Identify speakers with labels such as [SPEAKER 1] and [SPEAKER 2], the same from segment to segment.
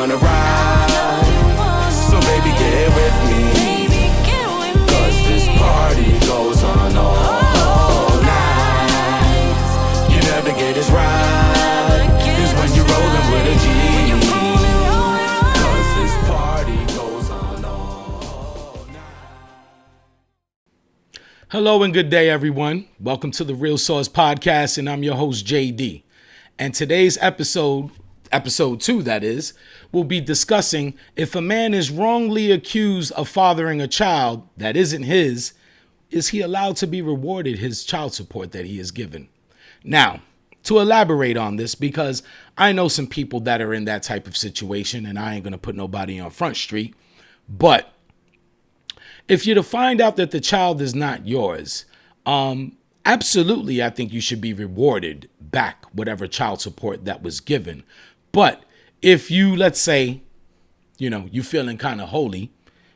[SPEAKER 1] wanna ride. So baby, get with me, 'cause this party goes on all night. You never get this right, 'cause when you're rolling with a G, 'cause this party goes on all night.
[SPEAKER 2] Hello and good day, everyone. Welcome to the Real Source Podcast, and I'm your host, JD. And today's episode 2, that is, will be discussing if a man is wrongly accused of fathering a child that isn't his, is he allowed to be rewarded his child support that he is given? Now, to elaborate on this, because I know some people that are in that type of situation, and I ain't going to put nobody on Front Street, but if you're to find out that the child is not yours, absolutely, I think you should be rewarded back whatever child support that was given. But if you, let's say, you feeling kind of holy,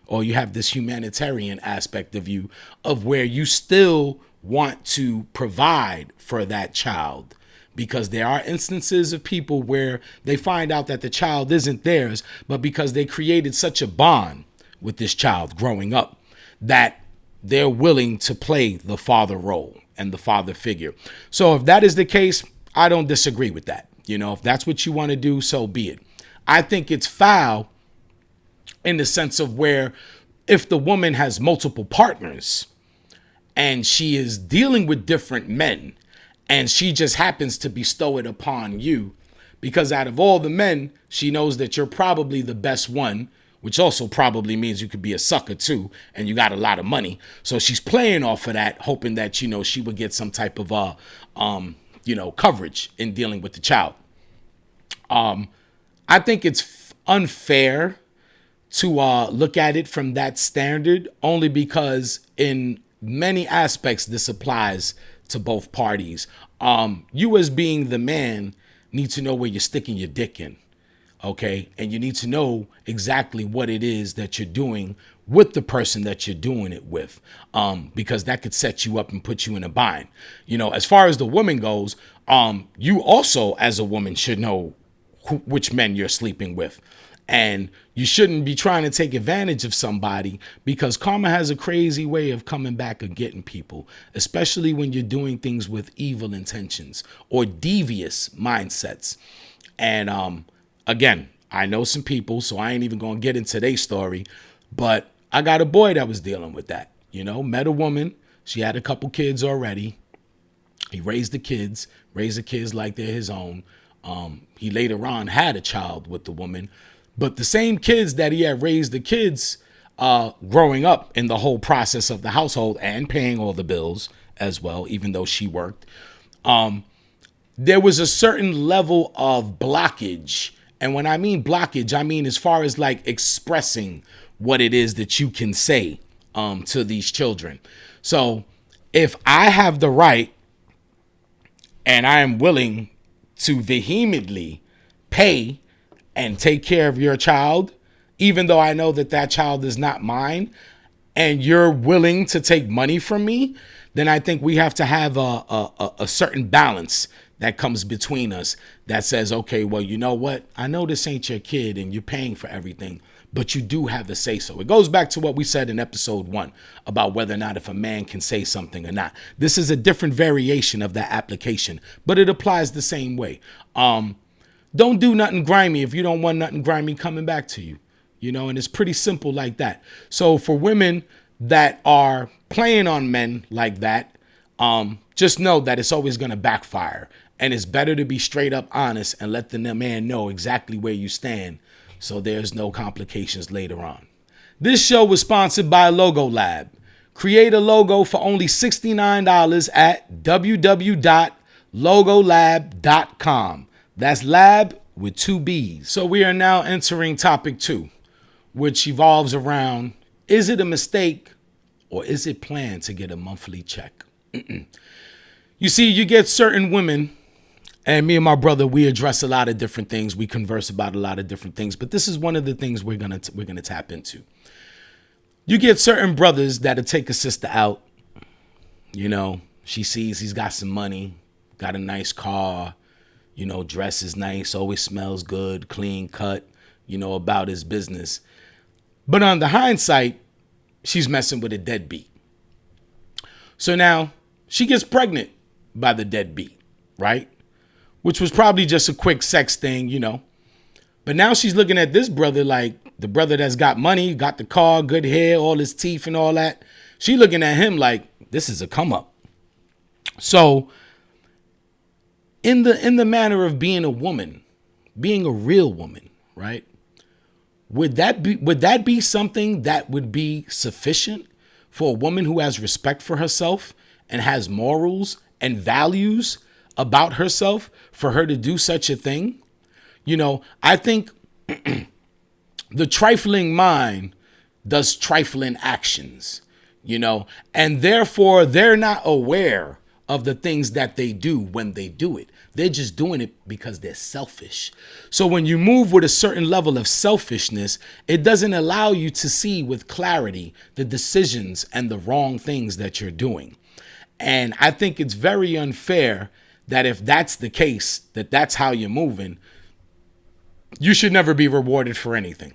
[SPEAKER 2] or you have this humanitarian aspect of you of where you still want to provide for that child, because there are instances of people where they find out that the child isn't theirs, but because they created such a bond with this child growing up that they're willing to play the father role and the father figure. So if that is the case, I don't disagree with that. If that's what you want to do, so be it. I think it's foul in the sense of where if the woman has multiple partners and she is dealing with different men and she just happens to bestow it upon you, because out of all the men, she knows that you're probably the best one, which also probably means you could be a sucker too, and you got a lot of money. So she's playing off of that, hoping that, she would get some type of, coverage in dealing with the child. I think it's unfair to look at it from that standard, only because in many aspects, this applies to both parties. You as being the man need to know where you're sticking your dick in. Okay. And you need to know exactly what it is that you're doing with the person that you're doing it with, because that could set you up and put you in a bind. As far as the woman goes, you also as a woman should know which men you're sleeping with. And you shouldn't be trying to take advantage of somebody, because karma has a crazy way of coming back and getting people, especially when you're doing things with evil intentions or devious mindsets. And, again, I know some people, so I ain't even going to get into their story, but I got a boy that was dealing with that. Met a woman. She had a couple kids already. He raised the kids like they're his own. He later on had a child with the woman, but the same kids that he had raised the kids growing up in the whole process of the household and paying all the bills as well, even though she worked, there was a certain level of blockage. And when I mean blockage, I mean as far as like expressing what it is that you can say to these children. So if I have the right and I am willing to vehemently pay and take care of your child, even though I know that that child is not mine, and you're willing to take money from me, then I think we have to have a certain balance that comes between us that says, okay, well, you know what? I know this ain't your kid and you're paying for everything, but you do have to say so. It goes back to what we said in episode 1 about whether or not if a man can say something or not. This is a different variation of that application, but it applies the same way. Don't do nothing grimy if you don't want nothing grimy coming back to you, and it's pretty simple like that. So for women that are playing on men like that, just know that it's always going to backfire. And it's better to be straight up honest and let the man know exactly where you stand, so there's no complications later on. This show was sponsored by Logo Lab. Create a logo for only $69 at www.logolab.com. That's lab with 2 B's. So we are now entering topic 2, which evolves around, is it a mistake or is it planned to get a monthly check? You see, you get certain women, and me and my brother, we address a lot of different things. We converse about a lot of different things, but this is one of the things we're gonna tap into. You get certain brothers that'll take a sister out. She sees he's got some money, got a nice car, dress is nice, always smells good, clean cut, about his business. But on the hindsight, she's messing with a deadbeat. So now she gets pregnant by the deadbeat, right? Which was probably just a quick sex thing. But now she's looking at this brother like the brother that's got money, got the car, good hair, all his teeth and all that. She looking at him like this is a come up. So in the manner of being a woman, being a real woman, right? Would that be something that would be sufficient for a woman who has respect for herself and has morals and values about herself for her to do such a thing? I think the trifling mind does trifling actions, and therefore they're not aware of the things that they do when they do it. They're just doing it because they're selfish. So when you move with a certain level of selfishness, it doesn't allow you to see with clarity the decisions and the wrong things that you're doing. And I think it's very unfair that if that's the case, that's how you're moving, you should never be rewarded for anything.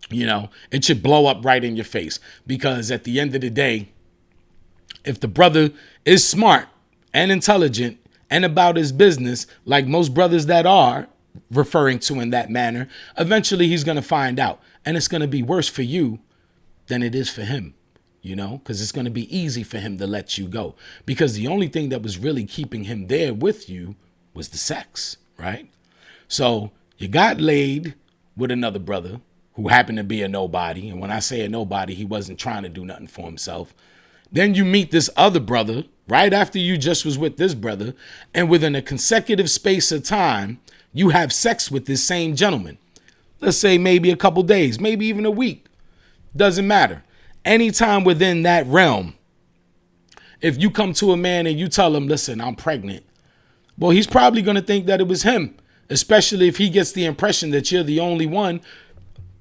[SPEAKER 2] It should blow up right in your face, because at the end of the day, if the brother is smart and intelligent and about his business, like most brothers that are referring to in that manner, eventually he's going to find out. And it's going to be worse for you than it is for him, because it's going to be easy for him to let you go, because the only thing that was really keeping him there with you was the sex, right? So you got laid with another brother who happened to be a nobody. And when I say a nobody, he wasn't trying to do nothing for himself. Then you meet this other brother right after you just was with this brother. And within a consecutive space of time, you have sex with this same gentleman. Let's say maybe a couple days, maybe even a week. Doesn't matter. Anytime within that realm, if you come to a man and you tell him, listen, I'm pregnant, well, he's probably going to think that it was him, especially if he gets the impression that you're the only one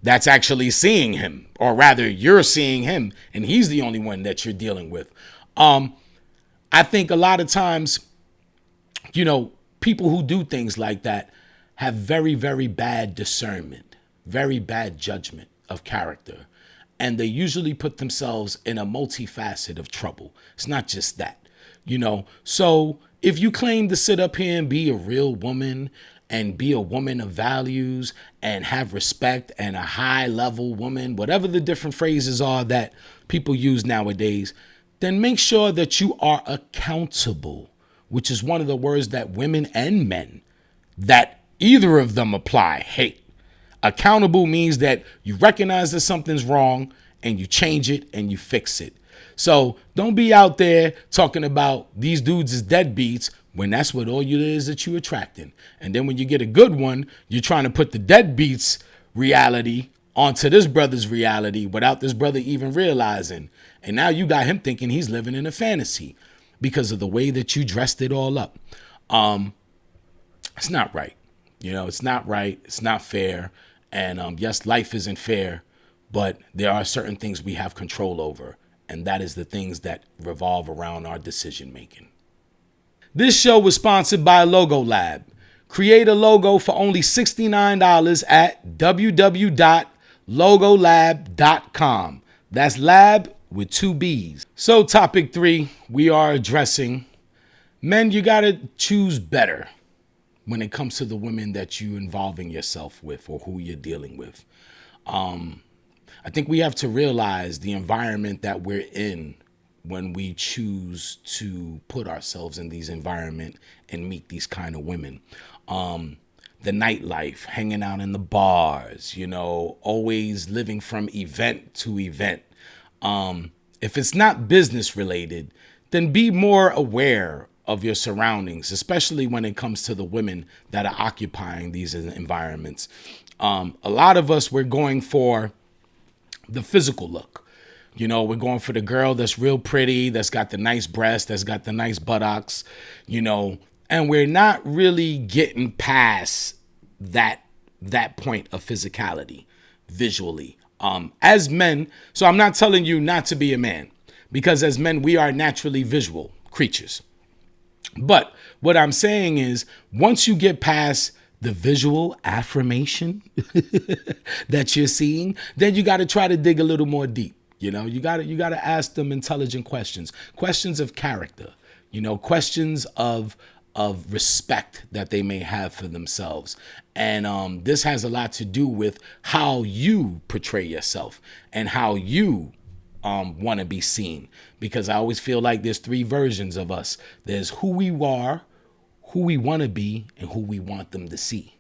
[SPEAKER 2] that's actually seeing him, or rather you're seeing him and he's the only one that you're dealing with. I think a lot of times, people who do things like that have very, very bad discernment, very bad judgment of character. And they usually put themselves in a multifaceted of trouble. It's not just that, So if you claim to sit up here and be a real woman and be a woman of values and have respect and a high level woman, whatever the different phrases are that people use nowadays, then make sure that you are accountable, which is one of the words that women and men, that either of them apply, hate. Accountable means that you recognize that something's wrong and you change it and you fix it. So don't be out there talking about these dudes as deadbeats when that's what all it is that you're attracting. And then when you get a good one, you're trying to put the deadbeats reality onto this brother's reality without this brother even realizing. And now you got him thinking he's living in a fantasy because of the way that you dressed it all up. It's not right. It's not right. It's not fair. And yes, life isn't fair, but there are certain things we have control over. And that is the things that revolve around our decision making. This show was sponsored by Logo Lab. Create a logo for only $69 at www.logolab.com. That's lab with 2 B's. So topic 3, we are addressing men. You got to choose better when it comes to the women that you involving yourself with or who you're dealing with. I think we have to realize the environment that we're in when we choose to put ourselves in these environment and meet these kind of women. The nightlife, hanging out in the bars, always living from event to event. If it's not business related, then be more aware of your surroundings, especially when it comes to the women that are occupying these environments. A lot of us, we're going for the physical look. We're going for the girl that's real pretty, that's got the nice breasts, that's got the nice buttocks, and we're not really getting past that point of physicality visually. As men, so I'm not telling you not to be a man, because as men, we are naturally visual creatures. But what I'm saying is, once you get past the visual affirmation that you're seeing, then you got to try to dig a little more deep. You know, you got to ask them intelligent questions of character, questions of respect that they may have for themselves. And this has a lot to do with how you portray yourself and how you want to be seen. Because I always feel like there's three versions of us. There's who we are, who we want to be, and who we want them to see.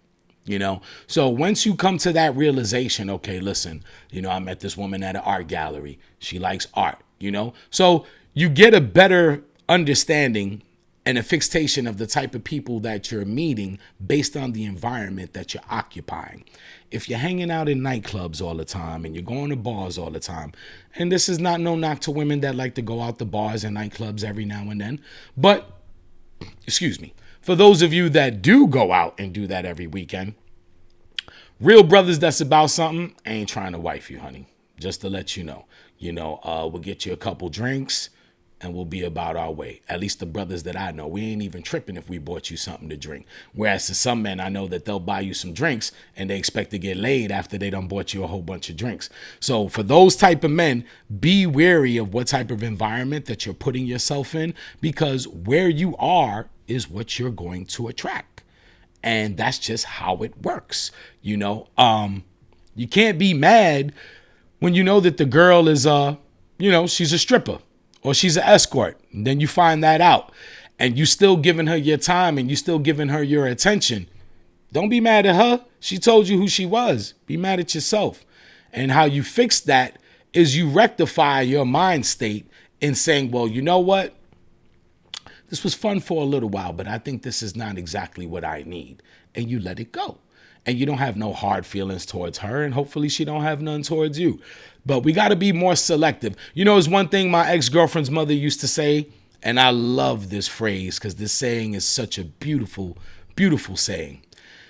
[SPEAKER 2] So once you come to that realization, okay, listen, I met this woman at an art gallery. She likes art, so you get a better understanding and a fixation of the type of people that you're meeting based on the environment that you're occupying. If you're hanging out in nightclubs all the time and you're going to bars all the time, and this is not no knock to women that like to go out to bars and nightclubs every now and then, but, excuse me, for those of you that do go out and do that every weekend, real brothers that's about something ain't trying to wife you, honey. Just to let you know. We'll get you a couple drinks and we'll be about our way. At least the brothers that I know. We ain't even tripping if we bought you something to drink. Whereas to some men, I know that they'll buy you some drinks and they expect to get laid after they done bought you a whole bunch of drinks. So for those type of men, be wary of what type of environment that you're putting yourself in, because where you are is what you're going to attract. And that's just how it works. You can't be mad when you know that the girl is, she's a stripper or she's an escort. And then you find that out and you still giving her your time and you still giving her your attention. Don't be mad at her. She told you who she was. Be mad at yourself. And how you fix that is you rectify your mind state in saying, well, you know what? This was fun for a little while, but I think this is not exactly what I need. And you let it go. And you don't have no hard feelings towards her. And hopefully she don't have none towards you. But we got to be more selective. It's one thing my ex-girlfriend's mother used to say. And I love this phrase because this saying is such a beautiful, beautiful saying.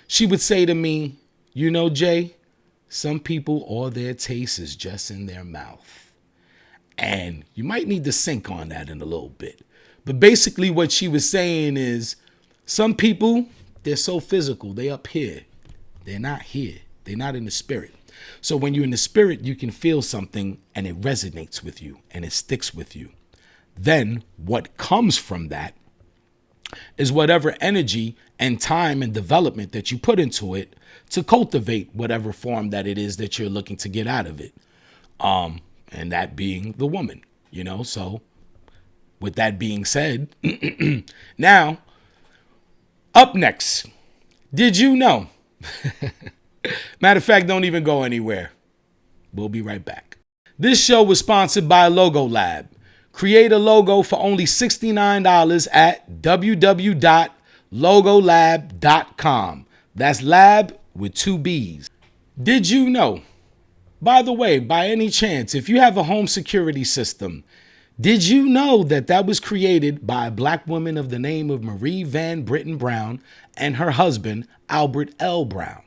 [SPEAKER 2] She would say to me, Jay, some people, all their taste is just in their mouth. And you might need to think on that in a little bit. But basically what she was saying is some people, they're so physical. They up here. They're not here. They're not in the spirit. So when you're in the spirit, you can feel something and it resonates with you and it sticks with you. Then what comes from that is whatever energy and time and development that you put into it to cultivate whatever form that it is that you're looking to get out of it. And that being the woman, so with that being said, now, up next, did you know? Matter of fact, don't even go anywhere. We'll be right back. This show was sponsored by Logo Lab. Create a logo for only $69 at www.logolab.com. That's lab with 2 B's. Did you know? By the way, by any chance, if you have a home security system, did you know that was created by a black woman of the name of Marie Van Brittan Brown and her husband, Albert L. Brown?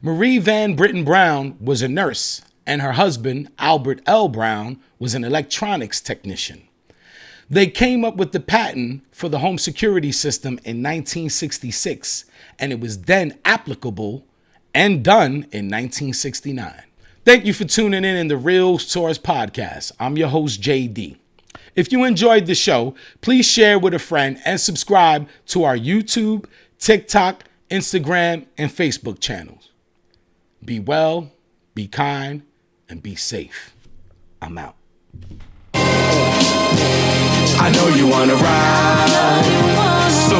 [SPEAKER 2] Marie Van Brittan Brown was a nurse, and her husband, Albert L. Brown, was an electronics technician. They came up with the patent for the home security system in 1966, and it was then applicable and done in 1969. Thank you for tuning in the Real Source Podcast. I'm your host, JD. If you enjoyed the show, please share with a friend and subscribe to our YouTube, TikTok, Instagram, and Facebook channels. Be well, be kind, and be safe. I'm out.
[SPEAKER 1] I know you wanna ride, so